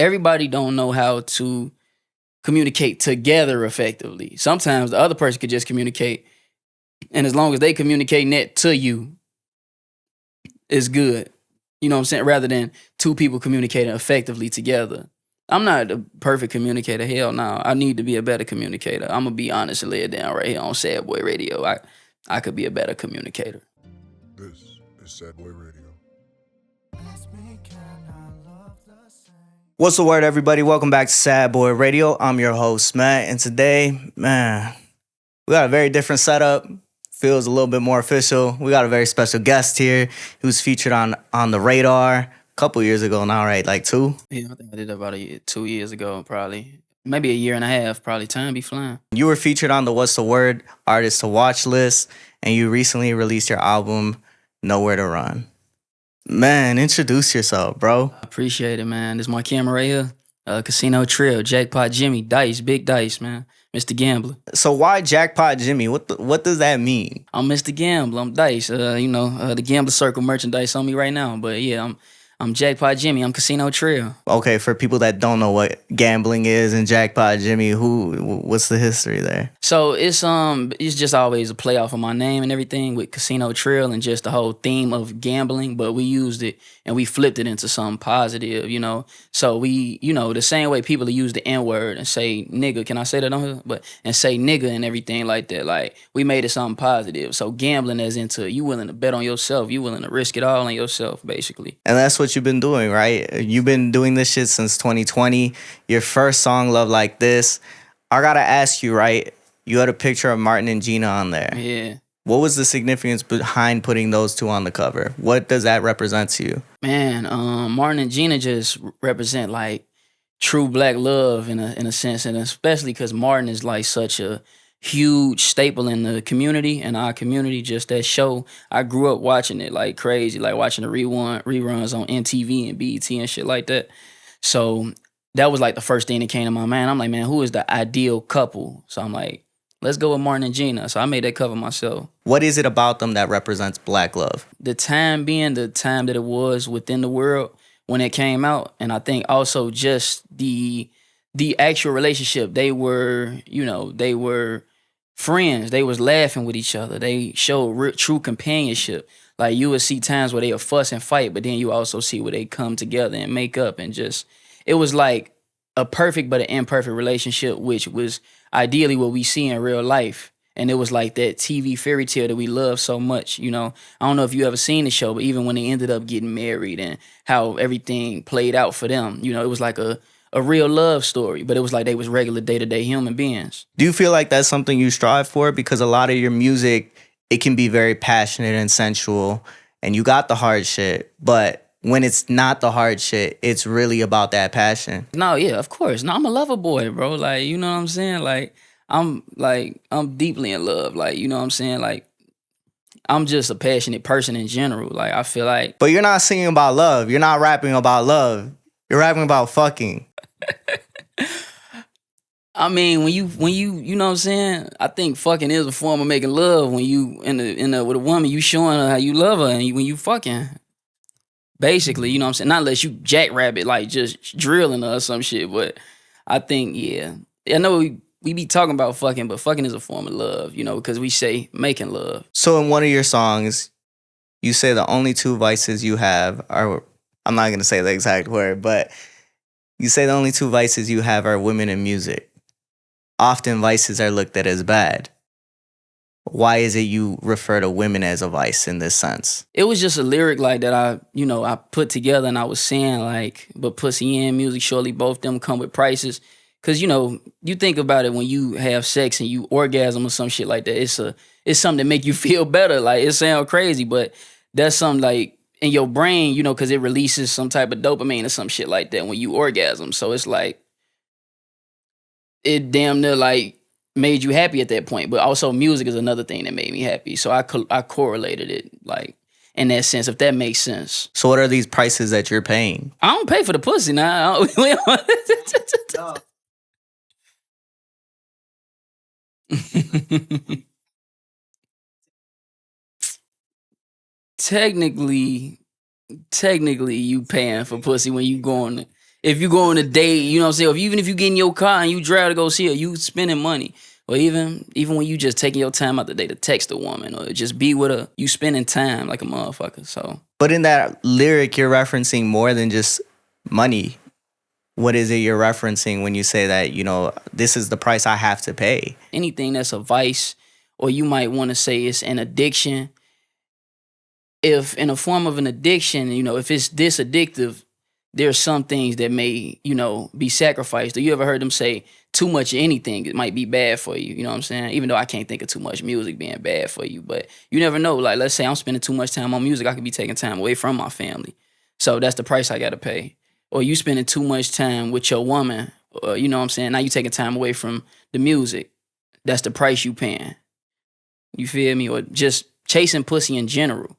everybody don't know how to communicate together effectively. Sometimes the other person could just communicate, and as long as they communicating that to you, it's good. You know what I'm saying? Rather than two people communicating effectively together. I'm not a perfect communicator. Hell no. I need to be a better communicator. I'm gonna be honest and lay it down right here on Sad Boy Radio. I could be a better communicator. This is Sad Boy Radio. What's the word, everybody? Welcome back to Sad Boy Radio. I'm your host, Matt, and today, man, we got a very different setup. Feels a little bit more official. We got a very special guest here. He was featured on The Radar a couple years ago now, right? Like 2? Yeah, I think I did that about 2 years ago, probably. Maybe a year and a half, probably. Time be flying. You were featured on the What's the Word Artist to Watch list, and you recently released your album, Nowhere to Run. Man, introduce yourself, bro. I appreciate it, man. This is my camera right here. Casino Trell, Jackpot Jimmy, Dice, Big Dice, man. Mr. Gambler. So why Jackpot Jimmy? What does that mean? I'm Mr. Gambler. I'm Dice. The Gambler Circle merchandise on me right now. But yeah, I'm Jackpot Jimmy. I'm Casino Trell. Okay, for people that don't know what gambling is and Jackpot Jimmy, what's the history there? So it's just always a play off of my name and everything with Casino Trell and just the whole theme of gambling, but we used it and we flipped it into something positive, you know. So we, the same way people use the N-word and say nigga, can I say that on here? And say nigga and everything like that. Like we made it something positive. So gambling as into you willing to bet on yourself, you willing to risk it all on yourself, basically. And that's what you've been doing, right? You've been doing this shit since 2020. Your first song, Love Like This. I gotta ask you, right? You had a picture of Martin and Gina on there. Yeah. What was the significance behind putting those two on the cover? What does that represent to you? Man, Martin and Gina just represent like true black love in a sense, and especially because Martin is like such a huge staple in the community and our community. Just that show, I grew up watching it like crazy, like watching the reruns on MTV and BET and shit like that. So that was like the first thing that came to my mind. I'm like, man, who is the ideal couple? So I'm like, let's go with Martin and Gina. So I made that cover myself. What is it about them that represents black love? The time being the time that it was within the world when it came out. And I think also just the actual relationship. They were friends. They was laughing with each other. They showed true companionship. Like you would see times where they'll fuss and fight, but then you also see where they come together and make up and just, it was like a perfect but an imperfect relationship, which was ideally what we see in real life. And it was like that TV fairy tale that we love so much, you know. I don't know if you ever seen the show, but even when they ended up getting married and how everything played out for them, it was like a real love story, but it was like they was regular day-to-day human beings. Do you feel like that's something you strive for? Because a lot of your music, it can be very passionate and sensual, and you got the hard shit, but when it's not the hard shit, it's really about that passion. No, yeah, of course. No, I'm a lover boy, bro. Like, you know what I'm saying? Like, I'm deeply in love. Like, you know what I'm saying? Like, I'm just a passionate person in general. Like, I feel like... But you're not singing about love. You're not rapping about love. You're rapping about fucking. I mean, when you know what I'm saying? I think fucking is a form of making love. When you with a woman, you showing her how you love her, and when you fucking... Basically, you know what I'm saying? Not unless you jackrabbit, like just drilling her or some shit. But I think, yeah. I know we be talking about fucking, but fucking is a form of love, because we say making love. So in one of your songs, you say the only two vices you have are, I'm not going to say the exact word, but you say the only two vices you have are women and music. Often vices are looked at as bad. Why is it you refer to women as a vice in this sense? It was just a lyric like that I put together, and I was saying like, but pussy and music, surely both them come with prices. Cause you think about it when you have sex and you orgasm or some shit like that, it's something that make you feel better. Like it sounds crazy, but that's something like in your brain, cause it releases some type of dopamine or some shit like that when you orgasm. So it's like, it damn near like made you happy at that point, but also music is another thing that made me happy. So I correlated it like in that sense, if that makes sense. So what are these prices that you're paying? I don't pay for the pussy now. Technically, you paying for pussy when you going If you go on a date, you know what I'm saying? Even if you get in your car and you drive to go see her, you spending money. Or even when you just taking your time out the day to text a woman or just be with her, you spending time like a motherfucker. So, But in that lyric, you're referencing more than just money. What is it you're referencing when you say that, you know, this is the price I have to pay? anything that's a vice, or you might want to say it's an addiction. If in a form of an addiction, you know, if it's this addictive, there's some things that may, you know, be sacrificed. Or you ever heard them say too much of anything, it might be bad for you. You know what I'm saying? Even though I can't think of too much music being bad for you, but you never know. Like, let's say I'm spending too much time on music, I could be taking time away from my family. So that's the price I got to pay. Or you spending too much time with your woman, or, you know what I'm saying? Now you taking time away from the music. That's the price you paying. You feel me? Or just chasing pussy in general.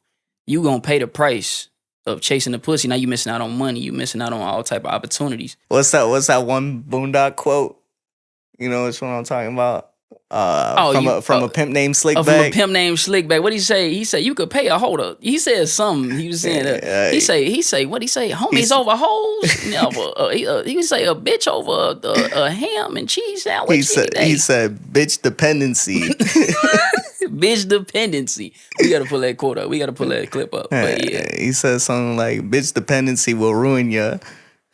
You gonna pay the price of chasing the pussy. Now you missing out on money. You missing out on all type of opportunities. What's that one Boondock quote? You know which one I'm talking about? From a pimp named Slickback. From a pimp named Slickback. What did he say? He said you could pay a holder. He said something. He was saying that. He say what he say? Homies over hoes. He would say a bitch over a ham and cheese sandwich. He said bitch dependency. Bitch dependency. We gotta pull that quote up. We gotta pull that clip up. But yeah, he said something like bitch dependency will ruin ya.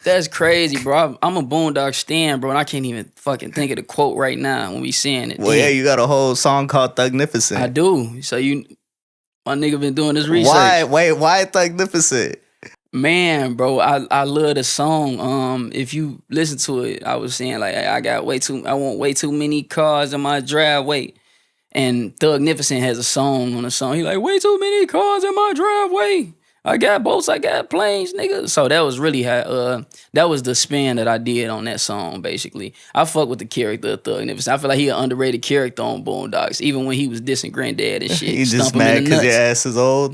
That's crazy, bro. I'm a Boondock stan, bro, and I can't even fucking think of the quote right now when we saying it. Well, yeah, you got a whole song called Thugnificent. I do. So my nigga been doing this research. Why Thugnificent? Man, bro, I love the song. If you listen to it, I was saying like I want way too many cars in my driveway. And Thugnificent has a song on the song. He like, way too many cars in my driveway. I got boats, I got planes, nigga. So that was really how, that was the spin that I did on that song, basically. I fuck with the character of Thugnificent. I feel like he an underrated character on Boondocks, even when he was dissing Granddad and shit. You just mad because your ass is old?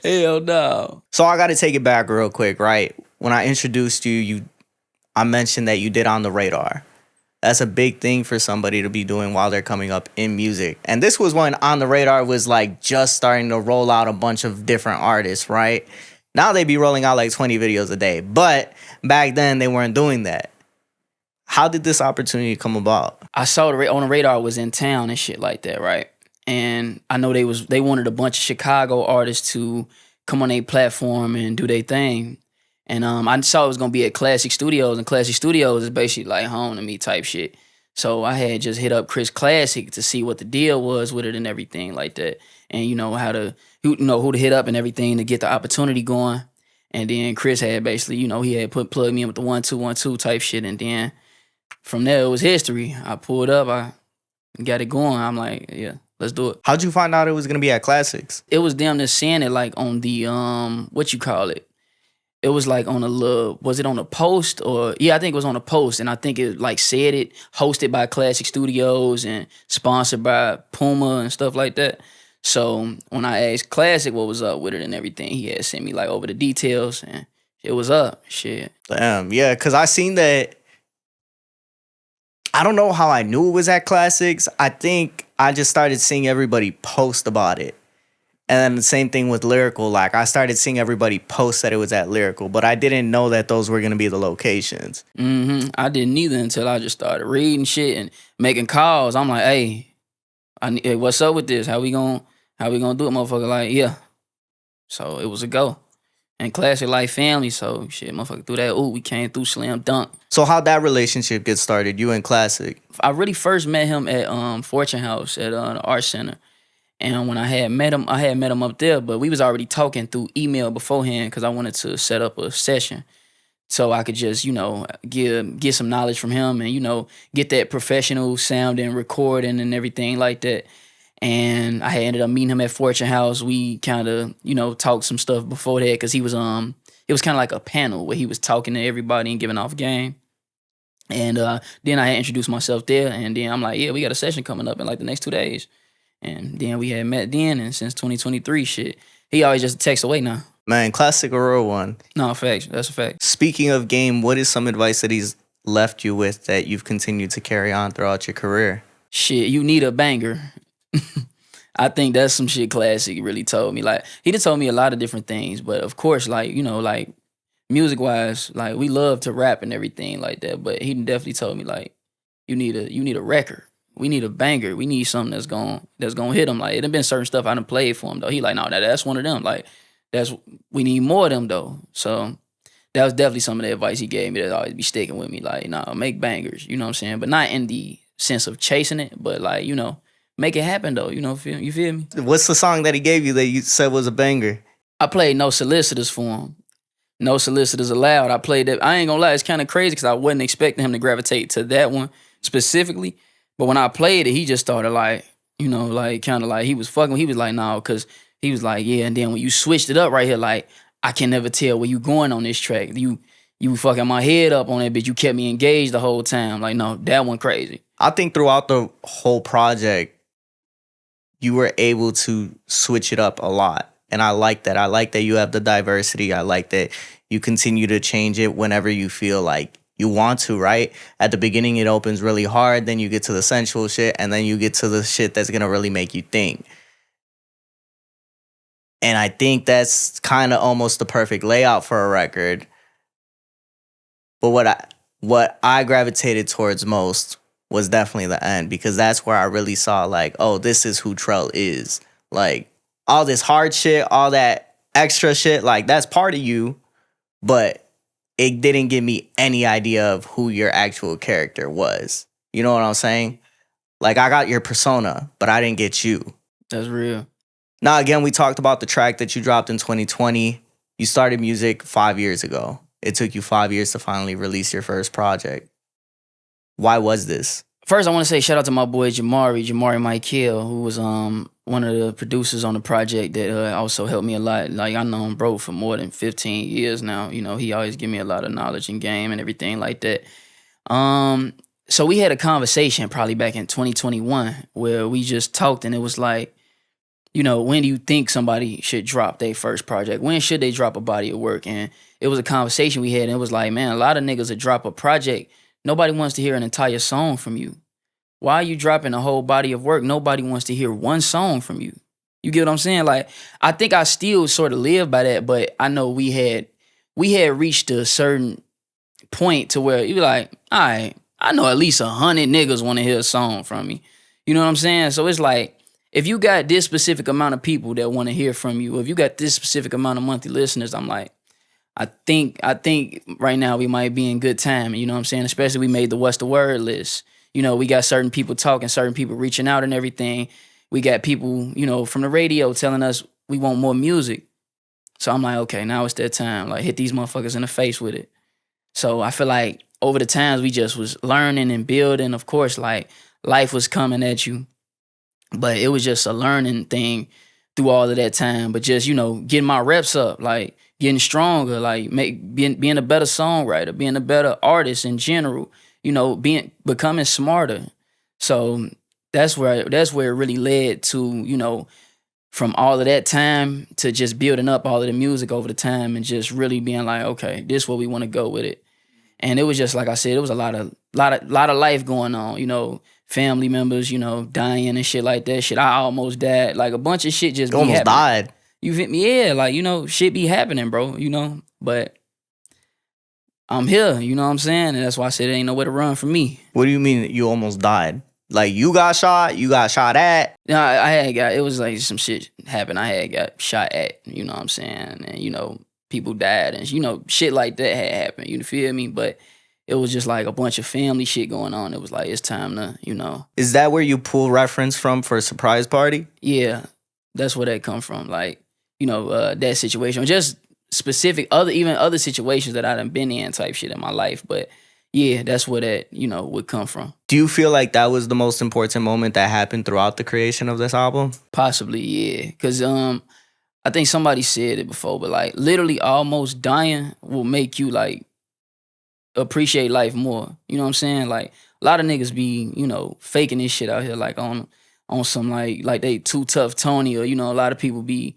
Hell no. So I got to take it back real quick, right? When I introduced you, I mentioned that you did On the Radar. That's a big thing for somebody to be doing while they're coming up in music. And this was when On the Radar was like just starting to roll out a bunch of different artists, right? Now they be rolling out like 20 videos a day. But back then they weren't doing that. How did this opportunity come about? I saw On the Radar was in town and shit like that, right? And I know they wanted a bunch of Chicago artists to come on their platform and do their thing. And I saw it was gonna be at Classic Studios, and Classic Studios is basically like home to me type shit. So I had just hit up Chris Classick to see what the deal was with it and everything like that, and you know who to hit up and everything to get the opportunity going. And then Chris had basically, he had plugged me in with the 1-2-1-2 type shit, and then from there it was history. I pulled up, I got it going. I'm like, yeah, let's do it. How'd you find out it was gonna be at Classics? It was them that's saying it like on the what you call it. It was like on was it on a post or, yeah, I think it was on a post, and I think it like said it, hosted by Classic Studios and sponsored by Puma and stuff like that. So when I asked Classic what was up with it and everything, he had sent me like over the details and it was up, shit. Damn, yeah, because I seen that. I don't know how I knew it was at Classics. I think I just started seeing everybody post about it. And then the same thing with Lyrical. Like, I started seeing everybody post that it was at Lyrical, but I didn't know that those were going to be the locations. I didn't either until I just started reading shit and making calls. I'm like, hey, what's up with this? How we gonna do it, motherfucker? Like, yeah. So it was a go. And Classic Life family, so shit, motherfucker through that. Ooh, we came through slam dunk. So how'd that relationship get started, you and Classic? I really first met him at Fortune House at the Art Center. And when I had met him up there, but we was already talking through email beforehand because I wanted to set up a session so I could just, get some knowledge from him and, get that professional sound and recording and everything like that. And I had ended up meeting him at Fortune House. We kind of, talked some stuff before that because he was, it was kind of like a panel where he was talking to everybody and giving off game. And then I had introduced myself there, and then I'm like, yeah, we got a session coming up in like the next 2 days. And then we had met then, and since 2023, shit, he always just a text away now. Man, Classic a real one. No, facts. That's a fact. Speaking of game, what is some advice that he's left you with that you've continued to carry on throughout your career? Shit, you need a banger. I think that's some shit Classic really told me. Like, he done told me a lot of different things, but of course, like, music wise, like we love to rap and everything like that. But he definitely told me like, you need a record. We need a banger. We need something that's gonna hit him. Like it done been certain stuff I done played for him though. He like, no, that's one of them. Like we need more of them though. So that was definitely some of the advice he gave me that always be sticking with me. Like, nah, make bangers. You know what I'm saying? But not in the sense of chasing it, but like, make it happen though. You feel me? What's the song that he gave you that you said was a banger? I played No Solicitors for him. No Solicitors Allowed. I played that. I ain't gonna lie, it's kind of crazy because I wasn't expecting him to gravitate to that one specifically. But when I played it, he just started like, like kind of like he was fucking. He was like, no, because he was like, yeah. And then when you switched it up right here, like, I can never tell where you going on this track. You fucking my head up on that bitch. You kept me engaged the whole time. Like, no, that one crazy. I think throughout the whole project, you were able to switch it up a lot. And I like that. I like that you have the diversity. I like that you continue to change it whenever you feel like you want to, right? At the beginning, it opens really hard. Then you get to the sensual shit. And then you get to the shit that's going to really make you think. And I think that's kind of almost the perfect layout for a record. But what I gravitated towards most was definitely the end, because that's where I really saw like, oh, this is who Trell is. Like, all this hard shit, all that extra shit, like, that's part of you, but it didn't give me any idea of who your actual character was. You know what I'm saying? Like, I got your persona, but I didn't get you. That's real. Now, again, we talked about the track that you dropped in 2020. You started music 5 years ago. It took you 5 years to finally release your first project. Why was this? First, I want to say shout out to my boy Jamari Michael, who was one of the producers on the project that also helped me a lot. Like, I know him, bro, for more than 15 years now. He always give me a lot of knowledge and game and everything like that. So we had a conversation probably back in 2021 where we just talked, and it was like, when do you think somebody should drop their first project? When should they drop a body of work? And it was a conversation we had, and it was like, man, a lot of niggas that drop a project, nobody wants to hear an entire song from you. Why are you dropping a whole body of work? Nobody wants to hear one song from you. You get what I'm saying? Like, I think I still sort of live by that, but I know we had reached a certain point to where you be like, all right, I know at least 100 niggas want to hear a song from me. You know what I'm saying? So it's like, if you got this specific amount of people that want to hear from you, or if you got this specific amount of monthly listeners, I'm like, I think right now we might be in good time. You know what I'm saying? Especially we made the What's the Word list. We got certain people talking, certain people reaching out and everything. We got people, from the radio telling us we want more music. So I'm like, okay, now it's that time. Like, hit these motherfuckers in the face with it. So I feel like over the times we just was learning and building. Of course, like, life was coming at you. But it was just a learning thing through all of that time. But just, getting my reps up, like, getting stronger, like, being a better songwriter, being a better artist in general, becoming smarter. So that's where it really led to, from all of that time to just building up all of the music over the time and just really being like, okay, this is where we want to go with it. And it was just, like I said, it was a lot of life going on, family members, dying and shit like that. Shit, I almost died. Like, a bunch of shit just You almost died. You fit me? Yeah, like, shit be happening, bro, But I'm here, you know what I'm saying? And that's why I said there ain't nowhere to run from me. What do you mean you almost died? Like, you got shot at? No, I had got, it was like some shit happened. I had got shot at, you know what I'm saying? And, people died and, shit like that had happened, you feel me? But it was just like a bunch of family shit going on. It was like, it's time to, Is that where you pull reference from for a surprise party? Yeah, that's where that come from. Like, that situation. Just specific, other situations that I done been in type shit in my life. But yeah, that's where that, would come from. Do you feel like that was the most important moment that happened throughout the creation of this album? Possibly, yeah. Because I think somebody said it before, but like, literally almost dying will make you like appreciate life more. You know what I'm saying? Like, a lot of niggas be, faking this shit out here, like on some like they too tough Tony, or, a lot of people be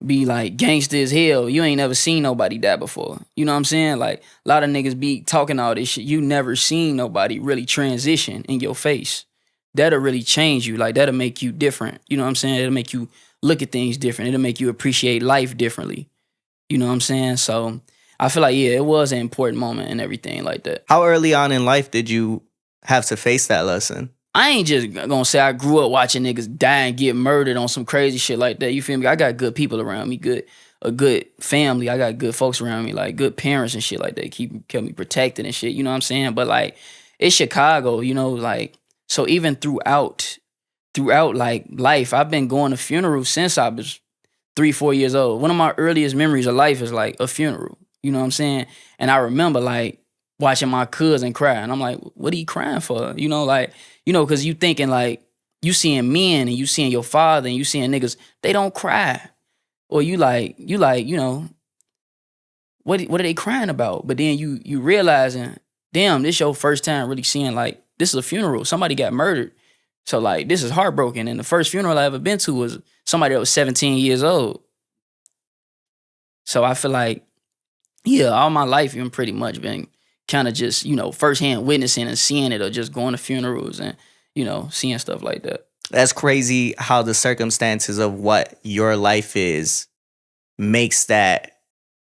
like gangster as hell. You ain't never seen nobody die before. You know what I'm saying? Like, a lot of niggas be talking all this shit. You never seen nobody really transition in your face. That'll really change you. Like, that'll make you different. You know what I'm saying? It'll make you look at things different. It'll make you appreciate life differently. You know what I'm saying? So I feel like, yeah, it was an important moment and everything like that. How early on in life did you have to face that lesson? I ain't just gonna say I grew up watching niggas die and get murdered on some crazy shit like that. You feel me? I got good people around me, a good family. I got good folks around me, like good parents and shit like that. Kept me protected and shit. You know what I'm saying? But like, it's Chicago. You know, like, so even throughout like life, I've been going to funerals since I was 3-4 years old. One of my earliest memories of life is like a funeral. You know what I'm saying? And I remember like watching my cousin cry, and I'm like, what are you crying for? You know, like, you know, because you thinking like, you seeing men and you seeing your father and you seeing niggas, they don't cry. Or you like, you know, what are they crying about? But then you realizing, damn, this your first time really seeing like, this is a funeral. Somebody got murdered. So like, this is heartbroken. And the first funeral I ever been to was somebody that was 17 years old. So I feel like, yeah, all my life, even pretty much been kind of just, you know, firsthand witnessing and seeing it, or just going to funerals and, you know, seeing stuff like that. That's crazy how the circumstances of what your life is makes that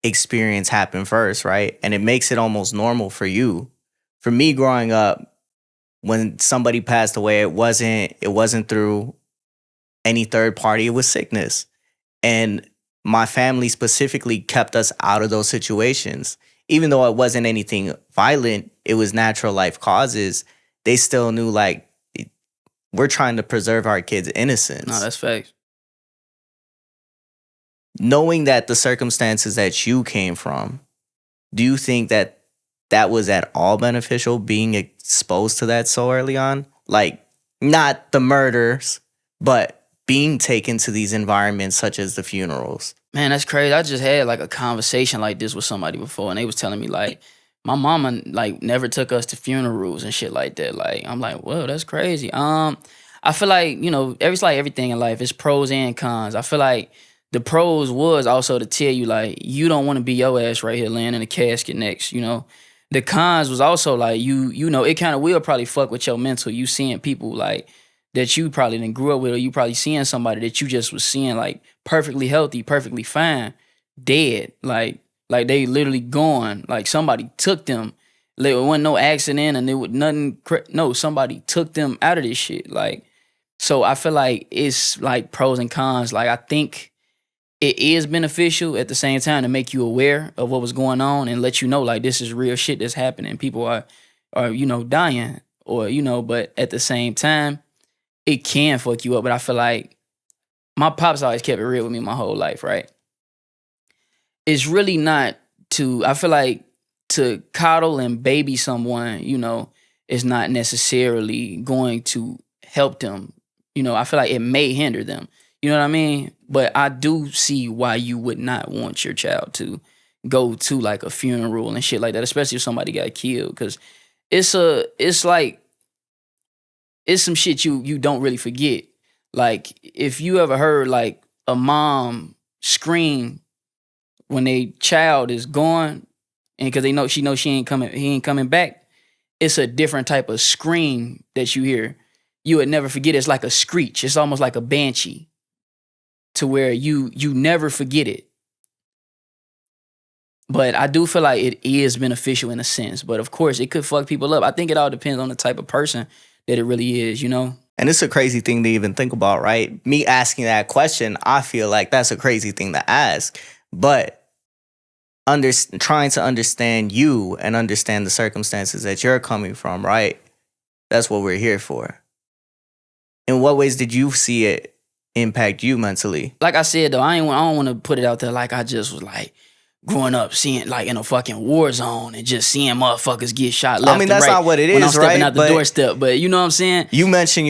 experience happen first, right? And it makes it almost normal for you. For me growing up, when somebody passed away, it wasn't through any third party, it was sickness. And my family specifically kept us out of those situations. Even though it wasn't anything violent, it was natural life causes, they still knew like, we're trying to preserve our kids' innocence. No, that's facts. Knowing that the circumstances that you came from, do you think that that was at all beneficial, being exposed to that so early on? Like, not the murders, but being taken to these environments such as the funerals. Man, that's crazy. I just had like a conversation like this with somebody before, and they was telling me like, my mama like never took us to funerals and shit like that. Like, I'm like, whoa, that's crazy. I feel like, you know, it's like everything in life, it's pros and cons. I feel like the pros was also to tell you like, you don't want to be your ass right here laying in a casket next, you know. The cons was also like, you know, it kind of will probably fuck with your mental. You seeing people like that you probably didn't grew up with, or you probably seeing somebody that you just was seeing like perfectly healthy, perfectly fine, dead. Like they literally gone. Like somebody took them. There wasn't no accident and there was nothing. No, somebody took them out of this shit. Like, so I feel like it's like pros and cons. Like, I think it is beneficial at the same time to make you aware of what was going on and let you know like, this is real shit that's happening. People are, you know, dying, or, you know, but at the same time, it can fuck you up. But I feel like my pops always kept it real with me my whole life, right? It's really not I feel like to coddle and baby someone, you know, is not necessarily going to help them. You know, I feel like it may hinder them. You know what I mean? But I do see why you would not want your child to go to like a funeral and shit like that, especially if somebody got killed. Because it's some shit you don't really forget. Like, if you ever heard like a mom scream when a child is gone, and because she knows he ain't coming back, it's a different type of scream that you hear. You would never forget. It's like a screech. It's almost like a banshee, to where you never forget it. But I do feel like it is beneficial in a sense. But of course, it could fuck people up. I think it all depends on the type of person that it really is, you know? And it's a crazy thing to even think about, right? Me asking that question, I feel like that's a crazy thing to ask. But trying to understand you and understand the circumstances that you're coming from, right? That's what we're here for. In what ways did you see it impact you mentally? Like I said, though, I don't want to put it out there like I just was like growing up seeing like in a fucking war zone and just seeing motherfuckers get shot left. I mean, that's and right not what it when is, I'm stepping right? out the doorstep. But you know what I'm saying? You mentioned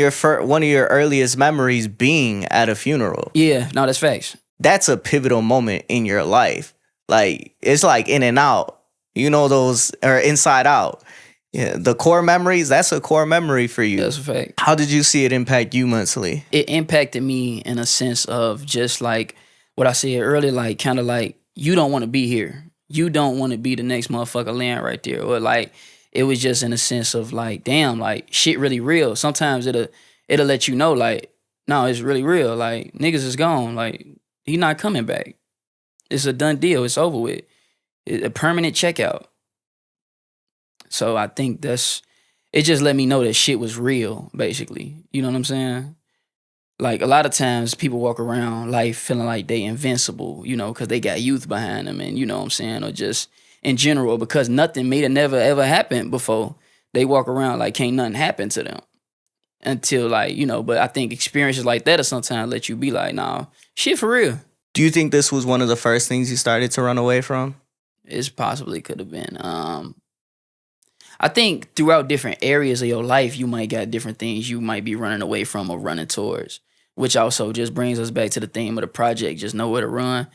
one of your earliest memories being at a funeral. Yeah, no, that's facts. That's a pivotal moment in your life. Like, it's like In and Out. You know those, or Inside Out. Yeah, the core memories, that's a core memory for you. That's a fact. How did you see it impact you mentally? It impacted me in a sense of just like what I said earlier, like kind of like, you don't want to be here. You don't want to be the next motherfucker laying right there. Or like, it was just in a sense of like, damn, like shit really real. Sometimes it'll let you know like, no, it's really real. Like, niggas is gone. Like, he not coming back. It's a done deal. It's over with. a permanent checkout. So I think it just let me know that shit was real, basically. You know what I'm saying? Like a lot of times people walk around life feeling like they invincible, because they got youth behind them, and you know what I'm saying, or just in general, because nothing may have never ever happened before. They walk around like can't nothing happen to them until but I think experiences like that will sometimes let you be like, nah, shit for real. Do you think this was one of the first things you started to run away from? It possibly could have been. I think throughout different areas of your life, you might got different things you might be running away from or running towards, which also just brings us back to the theme of the project, just know where to run.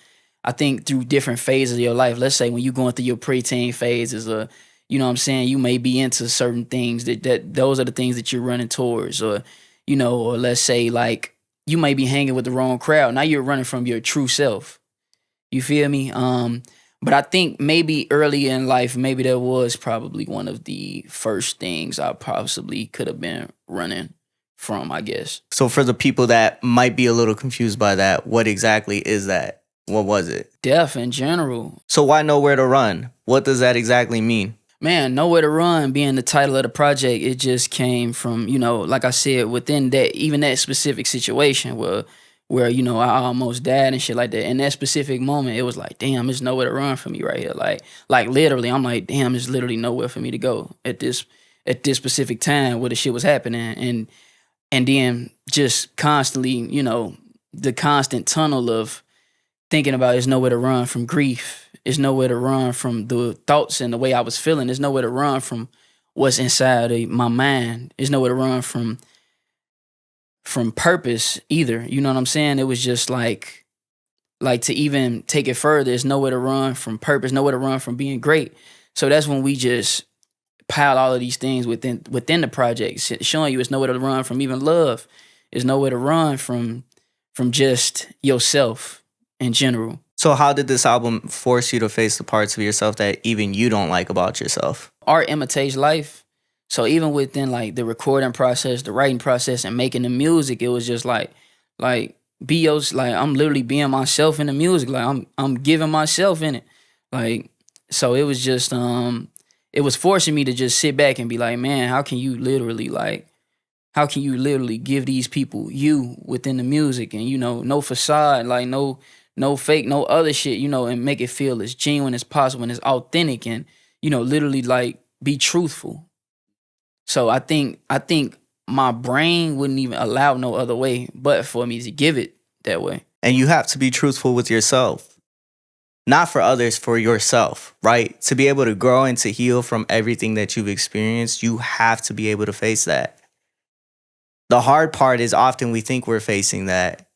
I think through different phases of your life, let's say when you're going through your preteen phases, you know what I'm saying, you may be into certain things that those are the things that you're running towards, or let's say like you may be hanging with the wrong crowd. Now you're running from your true self. You feel me? But I think maybe early in life, maybe that was probably one of the first things I possibly could have been running from, I guess. So for the people that might be a little confused by that, what exactly is that? What was it? Death in general. So why nowhere to run? What does that exactly mean? Man, Nowhere to Run being the title of the project, it just came from, like I said, within that, even that specific situation where I almost died and shit like that. In that specific moment, it was like, damn, there's nowhere to run for me right here. Like literally, I'm like, damn, there's literally nowhere for me to go at this specific time where the shit was happening. And then just constantly, the constant tunnel of thinking about there's nowhere to run from grief. There's nowhere to run from the thoughts and the way I was feeling. There's nowhere to run from what's inside of my mind. There's nowhere to run from purpose either. You know what I'm saying? It was just like to even take it further, there's nowhere to run from purpose, nowhere to run from being great. So that's when we just pile all of these things within the project, showing you it's nowhere to run from even love. There's nowhere to run from just yourself in general. So how did this album force you to face the parts of yourself that even you don't like about yourself? Art imitates life. So even within like the recording process, the writing process, and making the music, it was just like I'm literally being myself in the music. Like I'm giving myself in it. Like, so it was just it was forcing me to just sit back and be like, man, how can you literally give these people you within the music, and no facade, like no fake, no other shit, and make it feel as genuine as possible and as authentic, and literally like be truthful. So I think my brain wouldn't even allow no other way but for me to give it that way. And you have to be truthful with yourself. Not for others, for yourself, right? To be able to grow and to heal from everything that you've experienced, you have to be able to face that. The hard part is often we think we're facing that,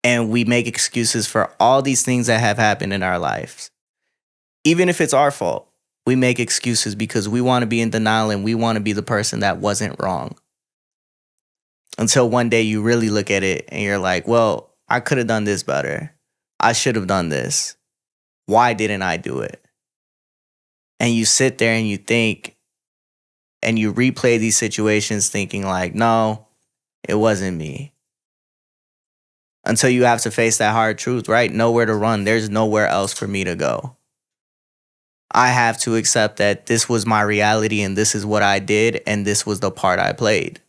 and we make excuses for all these things that have happened in our lives. Even if it's our fault, we make excuses because we want to be in denial and we want to be the person that wasn't wrong. Until one day you really look at it and you're like, well, I could have done this better. I should have done this. Why didn't I do it? And you sit there and you think, and you replay these situations thinking like, no, it wasn't me. Until you have to face that hard truth, right? Nowhere to run. There's nowhere else for me to go. I have to accept that this was my reality and this is what I did and this was the part I played.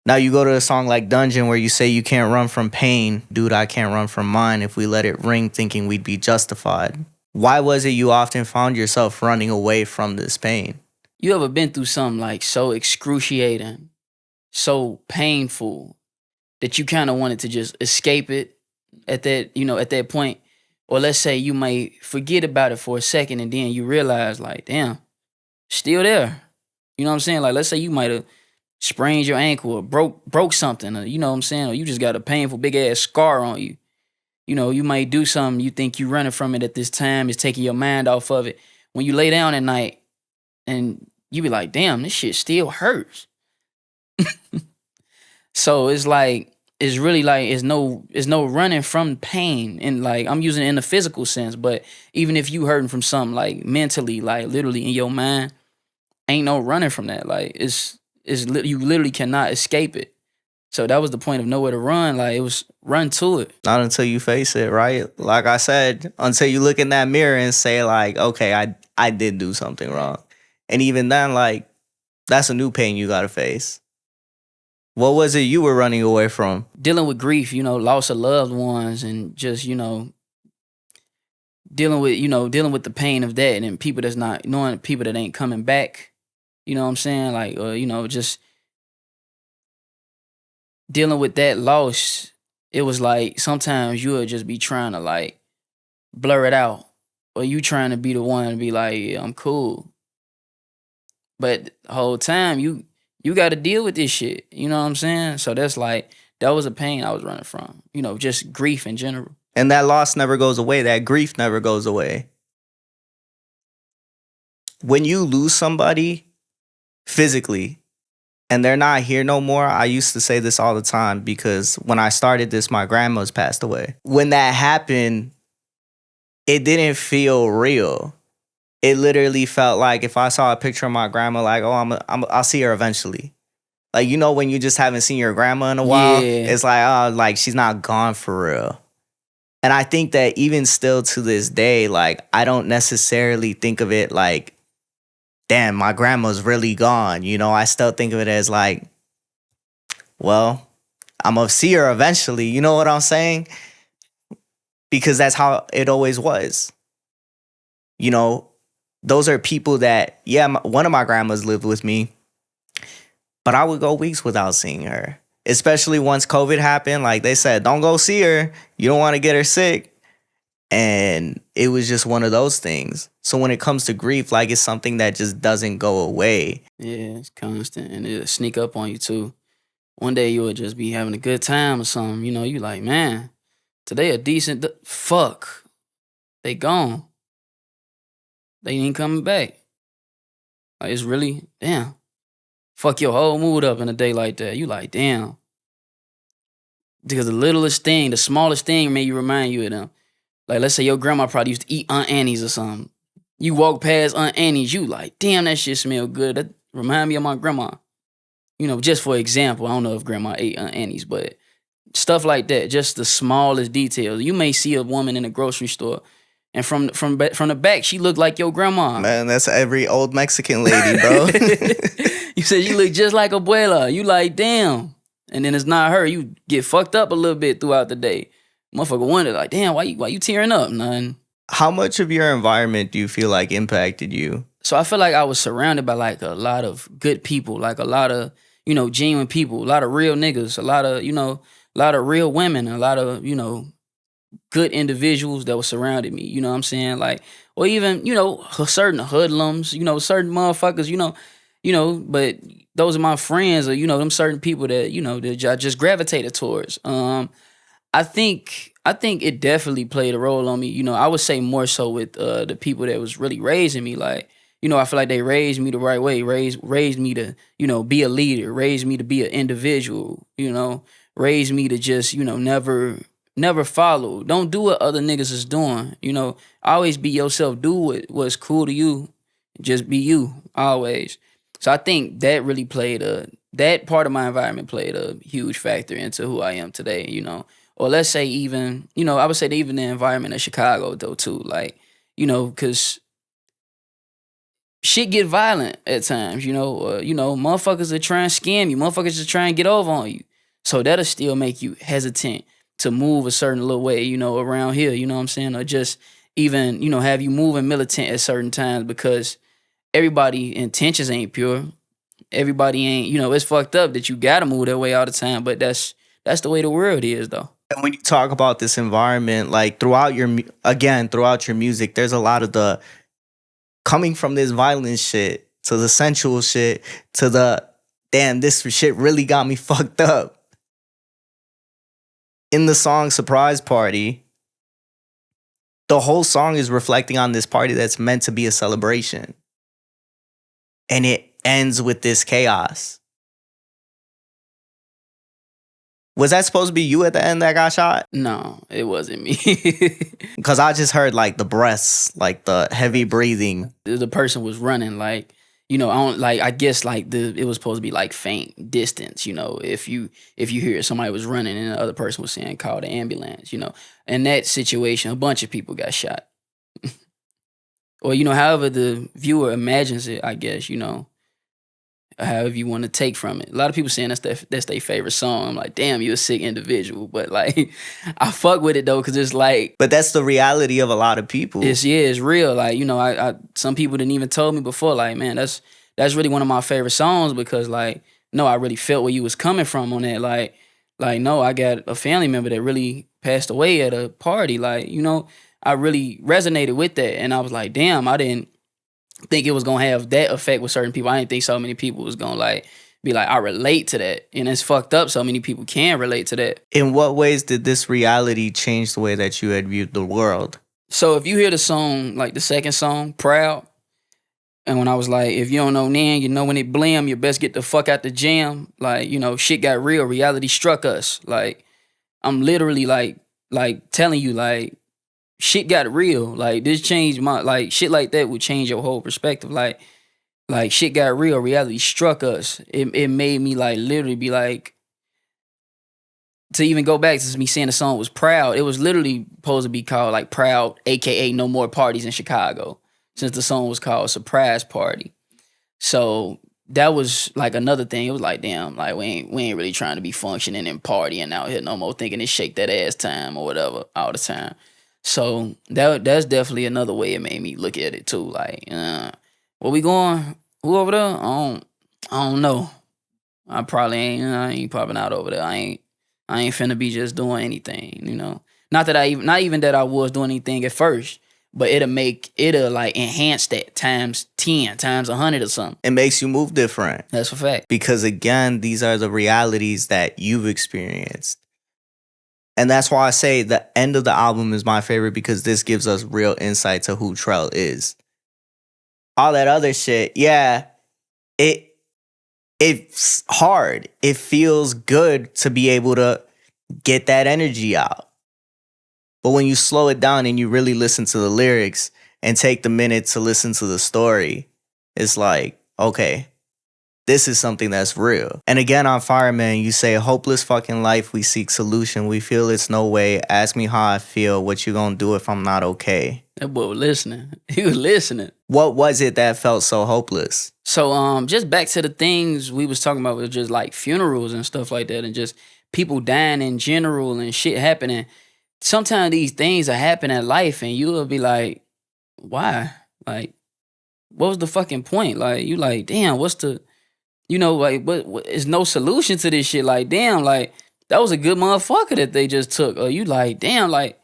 Now you go to a song like Dungeon where you say you can't run from pain. Dude, I can't run from mine. If we let it ring thinking we'd be justified. Why was it you often found yourself running away from this pain? You ever been through something like so excruciating, so painful, that you kind of wanted to just escape it at that point? Or let's say you might forget about it for a second and then you realize like, damn, still there. You know what I'm saying? Like, let's say you might have sprained your ankle or broke something, or you know what I'm saying? Or you just got a painful big ass scar on you. You might do something, you think you running from it at this time, it's taking your mind off of it. When you lay down at night and you be like, damn, this shit still hurts. So it's like, it's really like, it's no running from pain. And like, I'm using it in the physical sense, but even if you hurting from something like mentally, like literally in your mind, ain't no running from that. Like you literally cannot escape it. So that was the point of nowhere to run. Like, it was run to it. Not until you face it, right? Like I said, until you look in that mirror and say, like, okay, I did do something wrong. And even then, like, that's a new pain you gotta face. What was it you were running away from? Dealing with grief, loss of loved ones, and just, dealing with the pain of that, and then people that's not knowing people that ain't coming back. You know what I'm saying? Like, just dealing with that loss. It was like sometimes you would just be trying to like blur it out, or you trying to be the one to be like, yeah, I'm cool. But the whole time you got to deal with this shit. You know what I'm saying? So that's like, that was a pain I was running from. Just grief in general. And that loss never goes away. That grief never goes away. When you lose somebody physically and they're not here no more, I used to say this all the time because when I started this, my grandma's passed away. When that happened, it didn't feel real. It literally felt like if I saw a picture of my grandma, like, oh, I'll see her eventually. Like, when you just haven't seen your grandma in a while, Yeah. It's like, oh, like she's not gone for real. And I think that even still to this day, like, I don't necessarily think of it like, damn, my grandma's really gone. I still think of it as like, well, I'm going to see her eventually. You know what I'm saying? Because that's how it always was. Those are people that, one of my grandmas lived with me, but I would go weeks without seeing her. Especially once COVID happened, like they said, don't go see her. You don't want to get her sick. And it was just one of those things. So when it comes to grief, like, it's something that just doesn't go away. Yeah, it's constant, and it'll sneak up on you too. One day you'll just be having a good time or something. You like, man, today a decent fuck. They gone. They ain't coming back. Like, it's really, damn. Fuck your whole mood up in a day like that. You like, damn. Because the littlest thing, the smallest thing may remind you of them. Like, let's say your grandma probably used to eat Aunt Annie's or something. You walk past Aunt Annie's, you like, damn, that shit smell good. That remind me of my grandma. Just for example, I don't know if grandma ate Aunt Annie's, but stuff like that, just the smallest details. You may see a woman in a grocery store, and from the back, she looked like your grandma. Man, that's every old Mexican lady, bro. You said you look just like abuela. You like, damn. And then it's not her. You get fucked up a little bit throughout the day. Motherfucker wonder, like, damn, why you tearing up? None. How much of your environment do you feel like impacted you? So I feel like I was surrounded by like a lot of good people, like a lot of, genuine people, a lot of real niggas, a lot of real women, a lot of, good individuals that were surrounded me. You know what I'm saying? Like, or even, certain hoodlums, certain motherfuckers, but those are my friends, or, them certain people that, that I just gravitated towards. I think it definitely played a role on me. I would say more so with the people that was really raising me. Like, I feel like they raised me the right way, raised me to, be a leader, raised me to be an individual, raised me to just, never follow. Don't do what other niggas is doing. Always be yourself. Do what's cool to you. Just be you, always. So I think that really that part of my environment played a huge factor into who I am today, Or let's say even, I would say even the environment of Chicago though too. Like, because shit get violent at times, motherfuckers are trying to scam you. Motherfuckers are trying to get over on you. So that'll still make you hesitant to move a certain little way, around here, you know what I'm saying? Or just even, have you moving militant at certain times because everybody intentions ain't pure. Everybody ain't, it's fucked up that you gotta move that way all the time, but that's the way the world is though. And when you talk about this environment, like throughout your music, there's a lot of the coming from this violent shit to the sensual shit to the, damn, this shit really got me fucked up. In the song Surprise Party, the whole song is reflecting on this party that's meant to be a celebration. And it ends with this chaos. Was that supposed to be you at the end that got shot? No, it wasn't me. Because I just heard like the breaths, like the heavy breathing. The person was running, like, You know, I don't like. I guess like it was supposed to be like faint distance. You know, if you hear somebody was running and the other person was saying call the ambulance. You know, in that situation, a bunch of people got shot. Or you know, however the viewer imagines it, I guess you know, however you want to take from it. A lot of people saying that's their favorite song. I'm like, damn, you a sick individual. But like, I fuck with it though, because it's like, But that's the reality of a lot of people. it's real. Like, you know, I some people didn't even told me before, like, man, that's really one of my favorite songs because like, no, I really felt where you was coming from on that. Like, no, I got a family member that really passed away at a party. Like, you know, I really resonated with that. And I was like, damn, I didn't think it was gonna have that effect with certain people. I didn't think so many people was gonna like be like, I relate to that. And it's fucked up. So many people can relate to that. In what ways did this reality change the way that you had viewed the world? So if you hear the song, like the second song, Proud, and when I was like, if you don't know then, you know when it blim, you best get the fuck out the jam. Like, you know, shit got real. Reality struck us. Like, I'm literally like telling you, like, shit got real. Like, this changed my, like, shit like that would change your whole perspective. Like shit got real. Reality struck us. It made me, like, literally be like, to even go back to me saying the song was Proud, it was literally supposed to be called, like, Proud, a.k.a. No More Parties in Chicago, since the song was called Surprise Party. So that was, like, another thing. It was like, damn, like, we ain't really trying to be functioning and partying out here no more, thinking it's shake that ass time or whatever all the time. So that's definitely another way it made me look at it, too. Like, where we going? Who over there? I don't know. I ain't popping out over there. I ain't finna be just doing anything, you know. Not even that I was doing anything at first, but it'll like enhance that times 10, times 100 or something. It makes you move different. That's a fact. Because again, these are the realities that you've experienced. And that's why I say the end of the album is my favorite, because this gives us real insight to who Trell is. All that other shit, yeah, it's hard. It feels good to be able to get that energy out. But when you slow it down and you really listen to the lyrics and take the minute to listen to the story, it's like, okay, this is something that's real. And again, on Fireman, you say, hopeless fucking life, we seek solution. We feel it's no way. Ask me how I feel. What you gonna do if I'm not okay? That boy was listening. He was listening. What was it that felt so hopeless? So just back to the things we was talking about with just like funerals and stuff like that, and just people dying in general and shit happening. Sometimes these things are happening in life and you'll be like, why? Like, what was the fucking point? Like, you like, damn, what's the, you know, like, what is no solution to this shit? Like, damn, like, that was a good motherfucker that they just took. Or you like, damn, like,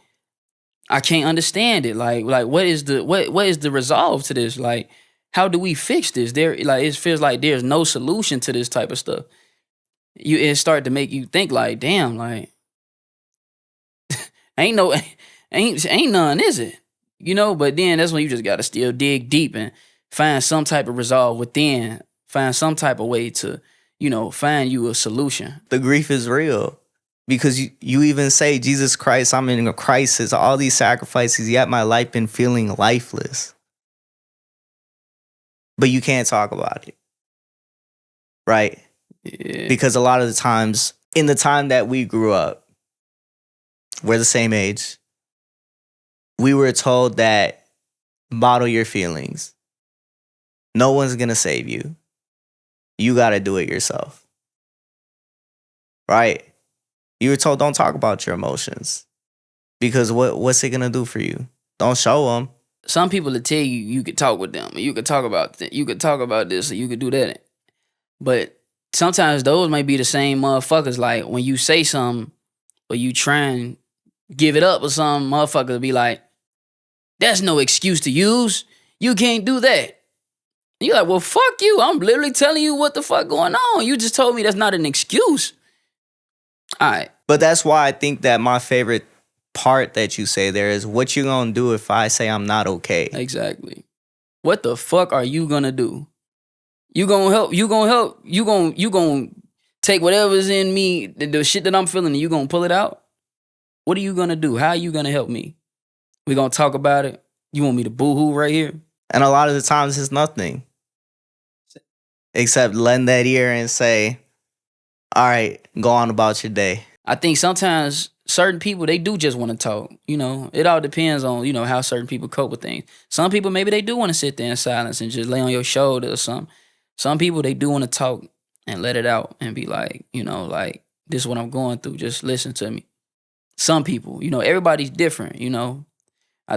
I can't understand it. Like, what is the resolve to this? Like, how do we fix this? It feels like there's no solution to this type of stuff. It start to make you think like, damn, like, ain't none, is it? You know, but then that's when you just gotta still dig deep and find some type of resolve within, find some type of way to, you know, find you a solution. The grief is real. Because you even say, Jesus Christ, I'm in a crisis, all these sacrifices, yet my life been feeling lifeless. But you can't talk about it. Right? Yeah. Because a lot of the times, in the time that we grew up, we're the same age, we were told that bottle your feelings. No one's gonna save you. You gotta do it yourself. Right? You were told don't talk about your emotions. Because what's it gonna do for you? Don't show them. Some people will tell you could talk with them, or you could talk about you could talk about this, or you could do that. But sometimes those might be the same motherfuckers. Like when you say something, or you try and give it up or something, motherfuckers will be like, that's no excuse to use. You can't do that. You're like, well, fuck you. I'm literally telling you what the fuck going on. You just told me that's not an excuse. All right. But that's why I think that my favorite part that you say there is, what you gonna do if I say I'm not okay? Exactly. What the fuck are you gonna do? You gonna help. You gonna take whatever's in me, the shit that I'm feeling, and you gonna pull it out? What are you gonna do? How are you gonna help me? We gonna talk about it? You want me to boo-hoo right here? And a lot of the times it's nothing. except lend that ear and say, all right, go on about your day. I think sometimes certain people, they do just want to talk. You know, it all depends on, you know, how certain people cope with things. Some people, maybe they do want to sit there in silence and just lay on your shoulder or something. Some people, they do want to talk and let it out and be like, you know, like, this is what I'm going through. Just listen to me. Some people, you know, everybody's different, you know.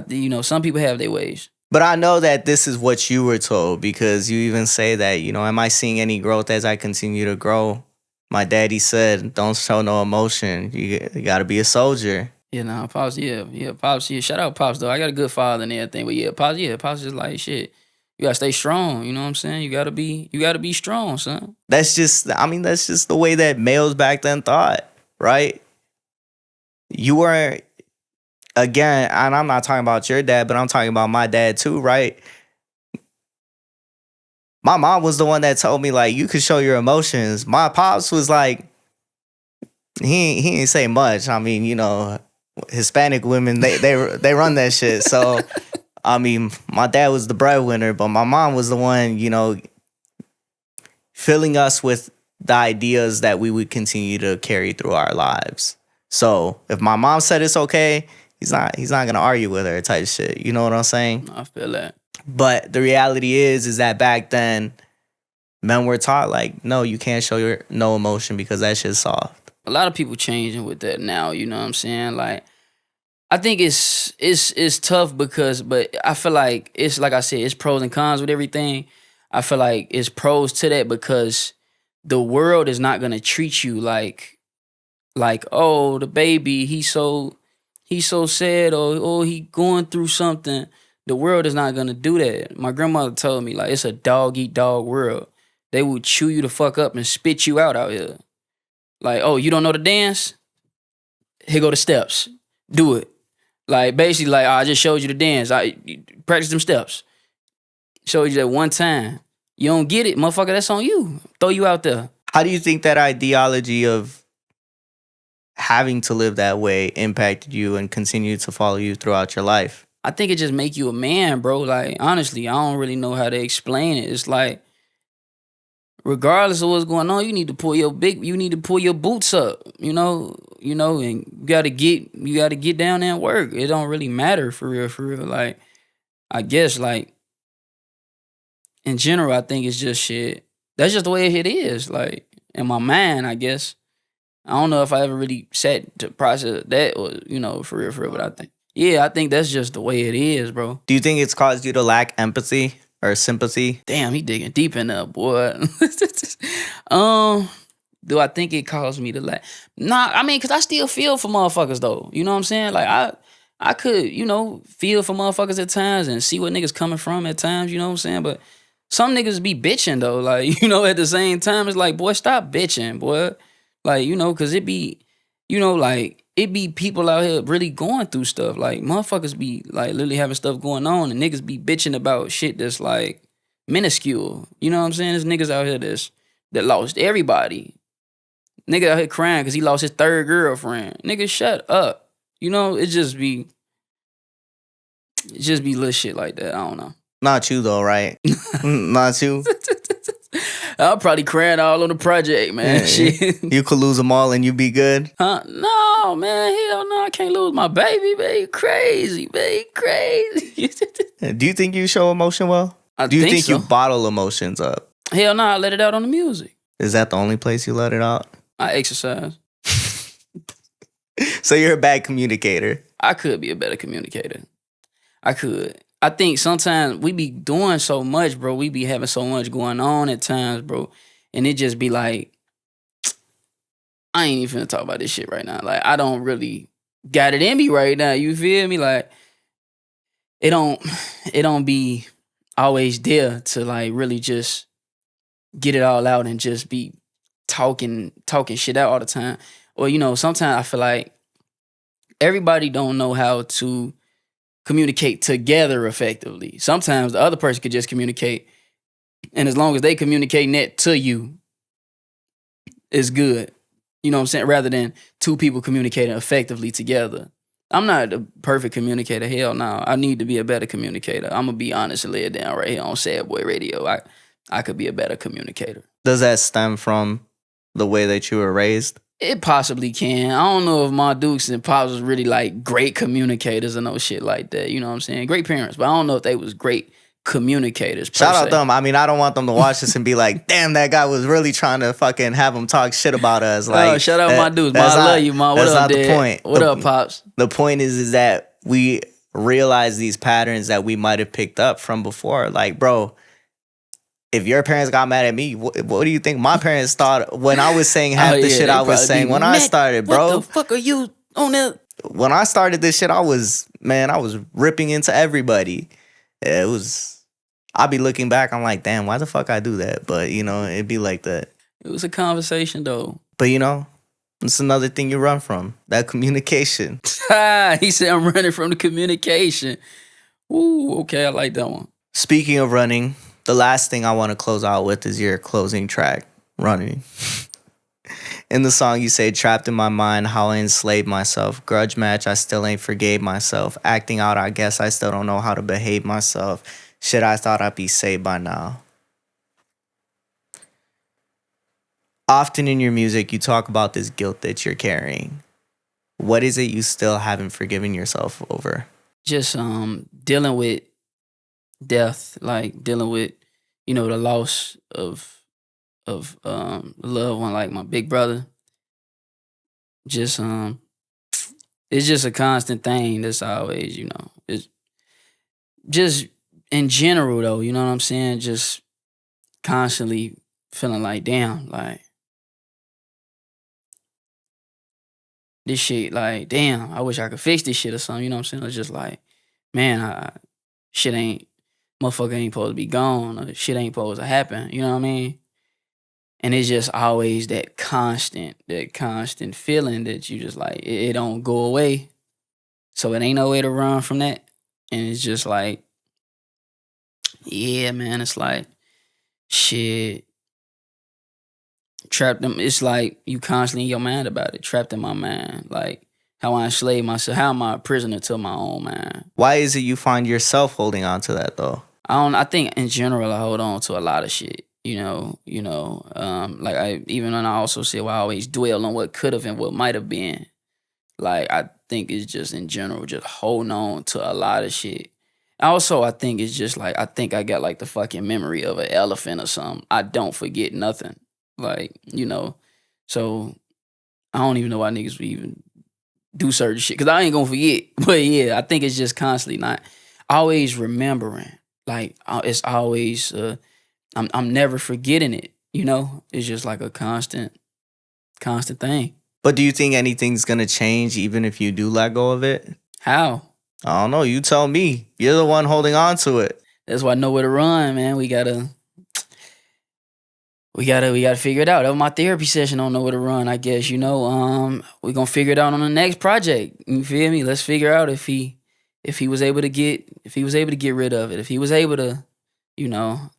You know, some people have their ways. But I know that this is what you were told because you even say that, you know, am I seeing any growth as I continue to grow? My daddy said, don't show no emotion. You got to be a soldier. Yeah, nah, Pops, Pops, shout out Pops, though. I got a good father and everything, but Pops is like, shit, you gotta stay strong, you know what I'm saying? You gotta be strong, son. That's just the way that males back then thought, right? You were, again, and I'm not talking about your dad, but I'm talking about my dad too, right? My mom was the one that told me, like, you could show your emotions. My pops was like, he didn't say much. I mean, you know, Hispanic women, they run that shit. So, I mean, my dad was the breadwinner, but my mom was the one, you know, filling us with the ideas that we would continue to carry through our lives. So, if my mom said it's okay, he's not gonna argue with her type shit. You know what I'm saying? I feel that. But the reality is that back then, men were taught, like, no, you can't show your no emotion because that shit's soft. A lot of people changing with that now, you know what I'm saying? Like, I think it's tough but I feel like it's, like I said, it's pros and cons with everything. I feel like it's pros to that because the world is not gonna treat you like, oh, the baby, he's so sad, or oh, he going through something. The world is not gonna do that. My grandmother told me, like, it's a dog eat dog world. They will chew you the fuck up and spit you out here. Like, oh, you don't know the dance? Here go the steps. Do it. Like, basically, like, I just showed you the dance. I practice them steps. Showed you that one time. You don't get it, motherfucker, that's on you. Throw you out there. How do you think that ideology of having to live that way impacted you and continued to follow you throughout your life? I think it just make you a man, bro. Like, honestly, I don't really know how to explain it. It's like, regardless of what's going on, you need to pull your boots up, you know, and you gotta get down there and work. It don't really matter for real. Like, I guess, like, in general, I think it's just shit. That's just the way it is. Like, in my mind, I guess. I don't know if I ever really sat to process that, or, you know, for real, but I think that's just the way it is, bro. Do you think it's caused you to lack empathy or sympathy? Damn, he digging deep in there, boy. Do I think it caused me to lack? Nah, I mean, because I still feel for motherfuckers, though. You know what I'm saying? Like, I could, you know, feel for motherfuckers at times and see what niggas coming from at times, you know what I'm saying? But some niggas be bitching, though. Like, you know, at the same time, it's like, boy, stop bitching, boy. Like, you know, because it be, you know, like, it be people out here really going through stuff. Like, motherfuckers be, like, literally having stuff going on, and niggas be bitching about shit that's, like, minuscule. You know what I'm saying? There's niggas out here that lost everybody. Nigga out here crying because he lost his third girlfriend. Nigga, shut up. You know, it just be little shit like that. I don't know. Not you, though, right? Not you. I'll probably crying all on the project, man. Yeah, Shit. You could lose them all and you be good? Huh? No, man. Hell no. I can't lose my baby, baby. Crazy, baby. Crazy. Do you think you show emotion well? Do you think so. you bottle emotions up? Hell no. I let it out on the music. Is that the only place you let it out? I exercise. So you're a bad communicator. I could be a better communicator. I could. I think sometimes we be doing so much, bro. We be having so much going on at times, bro. And it just be like, I ain't even finna talk about this shit right now. Like, I don't really got it in me right now. You feel me? Like, it don't be always there to, like, really just get it all out and just be talking shit out all the time. Or, you know, sometimes I feel like everybody don't know how to communicate together effectively. Sometimes the other person could just communicate, and as long as they communicating that to you, it's good. You know what I'm saying? Rather than two people communicating effectively together. I'm not a perfect communicator. Hell no. I need to be a better communicator. I'm going to be honest and lay it down right here on Sad Boy Radio. I could be a better communicator. Does that stem from the way that you were raised? It possibly can. I don't know if my Dukes and Pops was really like great communicators or no shit like that. You know what I'm saying? Great parents, but I don't know if they was great communicators. Shout out them. I mean, I don't want them to watch this and be like, damn, that guy was really trying to fucking have them talk shit about us. Like, shout out my dudes. I love you, man. What up, Dad? The point. What up, Pops? The point is that we realize these patterns that we might have picked up from before. Like, bro, if your parents got mad at me, what do you think my parents thought when I was saying half the shit I was saying when I started, bro? What the fuck are you on that? When I started this shit, I was ripping into everybody. It was, I'd be looking back, I'm like, damn, why the fuck I do that? But, you know, it'd be like that. It was a conversation, though. But, you know, it's another thing you run from, that communication. He said I'm running from the communication. Ooh, okay, I like that one. Speaking of running, the last thing I want to close out with is your closing track, Running. In the song, you say, trapped in my mind, how I enslaved myself. Grudge match, I still ain't forgave myself. Acting out, I guess I still don't know how to behave myself. Shit, I thought I'd be saved by now. Often in your music, you talk about this guilt that you're carrying. What is it you still haven't forgiven yourself over? Just dealing with death, like dealing with, you know, the loss of a loved one, like my big brother. Just it's just a constant thing that's always, you know, it's just in general though, you know what I'm saying? Just constantly feeling like, damn, like this shit, like, damn, I wish I could fix this shit or something, you know what I'm saying? It's just like, man, shit ain't, motherfucker ain't supposed to be gone, or shit ain't supposed to happen, you know what I mean? And it's just always that constant feeling that you just like, it don't go away. So it ain't no way to run from that. And it's just like, yeah, man, it's like, shit. Trapped them, it's like you constantly in your mind about it, trapped in my mind. Like how I enslave myself, how am I a prisoner to my own mind? Why is it you find yourself holding on to that though? I think in general I hold on to a lot of shit. Like even when I also say, well, I always dwell on what could have and what might have been. Like I think it's just in general, just holding on to a lot of shit. Also, I think it's just like, I think I got like the fucking memory of an elephant or something. I don't forget nothing. Like, you know, so I don't even know why niggas would even do certain shit, because I ain't gonna forget. But yeah, I think it's just constantly not always remembering. Like it's always, I'm never forgetting it. You know, it's just like a constant thing. But do you think anything's gonna change even if you do let go of it? How? I don't know. You tell me. You're the one holding on to it. That's why I know where to run, man. We gotta figure it out. That was my therapy session. I don't know where to run, I guess. You know, we're gonna figure it out on the next project. You feel me? Let's figure out if he was able to get rid of it, if he was able to, you know,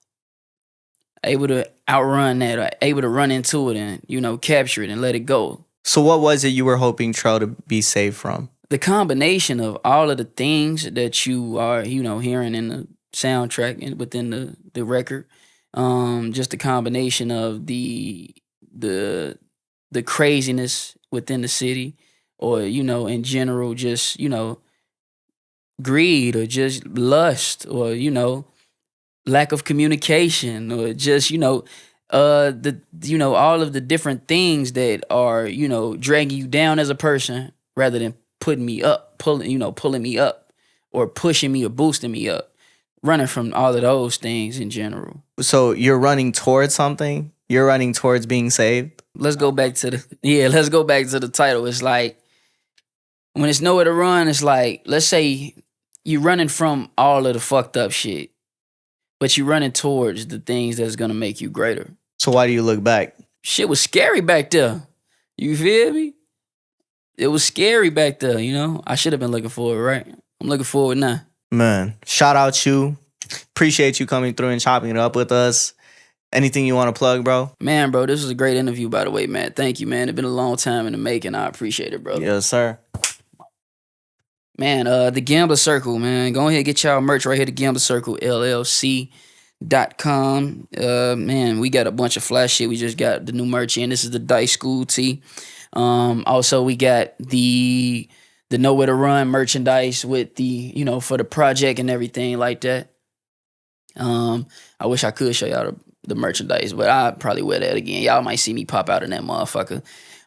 able to outrun that, or able to run into it and, you know, capture it and let it go. So what was it you were hoping Trell to be saved from? The combination of all of the things that you are, you know, hearing in the soundtrack and within the record. Just the combination of the craziness within the city, or, you know, in general, just, you know, greed, or just lust, or, you know, lack of communication, or just, you know, all of the different things that are, you know, dragging you down as a person rather than pulling me up, or pushing me or boosting me up. Running from all of those things in general. So you're running towards something? You're running towards being saved? Let's go back to the title. It's like, when it's nowhere to run, it's like, let's say you're running from all of the fucked up shit, but you're running towards the things that's gonna make you greater. So why do you look back? Shit was scary back there. You feel me? It was scary back there, you know? I should have been looking forward, right? I'm looking forward now. Man, shout out you. Appreciate you coming through and chopping it up with us. Anything you want to plug, bro? Man, bro, this was a great interview, by the way, man. Thank you, man. It's been a long time in the making. I appreciate it, brother. Yes, sir. Man, the Gambler Circle, man. Go ahead and get y'all merch right here, the Gambler Circle LLC. Man, we got a bunch of flash shit. We just got the new merch in. This is the Dice School tee. Also we got the Nowhere to Run merchandise with the, for the project and everything like that. I wish I could show y'all the merchandise, but I'll probably wear that again. Y'all might see me pop out in that motherfucker.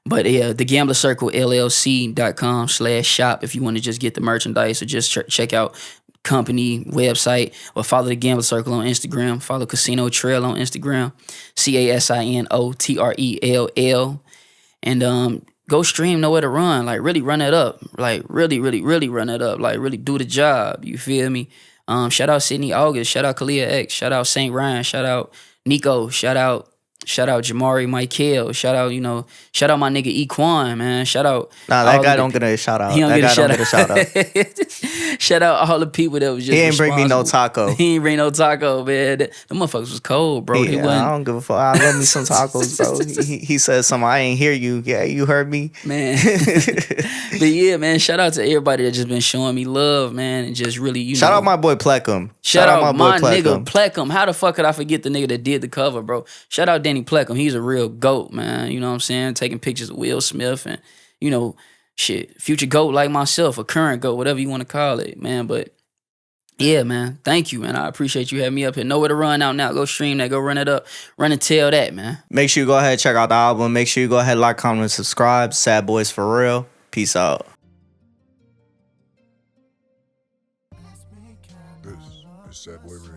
But yeah, the Gambler Circle LLC.com/shop if you want to just get the merchandise or just check out company website, or follow the Gambler Circle on Instagram. Follow Casino Trell on Instagram, CASINOTRELL, and go stream Nowhere to Run. Like, really run it up. Like, really, really, really run it up. Like, really do the job. You feel me? Shout out Sydney August. Shout out Kalia X. Shout out St. Ryan. Shout out Nico. Shout out Jamari Michael. Shout out my nigga Equan, man. Shout out. Nah, that guy don't get a shout out. He don't that get guy a don't get a shout out. Shout out all the people that was just He ain't bring me no responsible. taco. He ain't bring no taco, man. The motherfuckers was cold, bro. They Yeah, I wasn't, don't give a fuck. I love me some tacos, bro. He said something. I ain't hear you. Yeah, you heard me. man. But yeah, man, shout out to everybody that just been showing me love, man, and just really, Shout out my boy Pleckham. Shout out my boy nigga Pleckham. How the fuck could I forget the nigga that did the cover, bro? Shout out Danny Pleckham. He's a real GOAT, man. You know what I'm saying? Taking pictures of Will Smith and, future GOAT like myself, a current GOAT, whatever you want to call it, man. But yeah, man. Thank you, man. I appreciate you having me up here. Nowhere to Run out now. Go stream that. Go run it up. Run and tell that, man. Make sure you go ahead and check out the album. Make sure you go ahead, like, comment, and subscribe. Sad Boys for Real. Peace out. This is Sad Boy Radio.